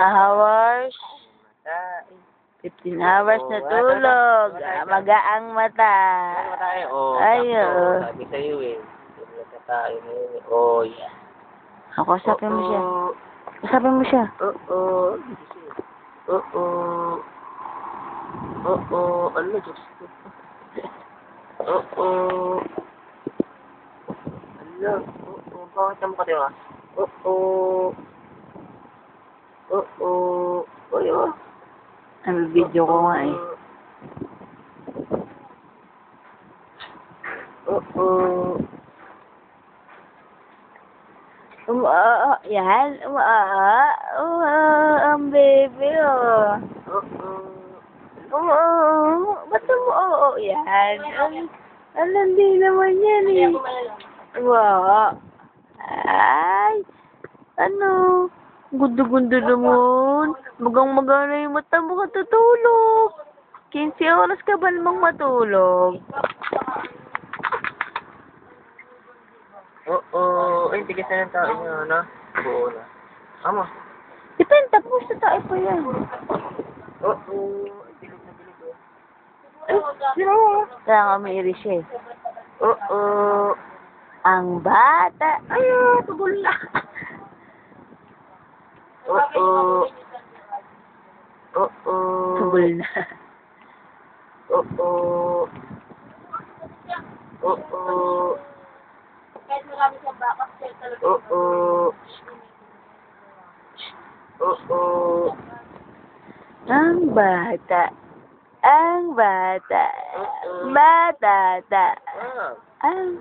hours. Mata. 15 hours na tulog. Magaang mata. Ano tayo? Oh, Ayo. sabi sa'yo eh. Tulog na tayo ngayon. Oh, yeah. Ako, usapin mo siya. Usapin mo siya. Oo. Ano na, Diyos ko? Ano? Bakit naman ka diba? Ayo. Ang video ko nga eh. Yan. Ang baby, oh. Ba't yan? Hindi naman yan eh. Ay. Ano? Gundo-gundo naman. Magang-maga na yung mata mo katutulog. 15 oras ka ba namang matulog? Ay, tigas na ng tao niya, ano? Oo na. Amo. Depende, tapos na tayo pa yan. Ay, bilog na bilog, oh. Ay, sino? Kaya nga may iris siya eh. Ang bata. Ay, tugol na. Tugol na. Kahit marami siyang backup, siya talaga. Ang bata. Ang bata. Batata. Ang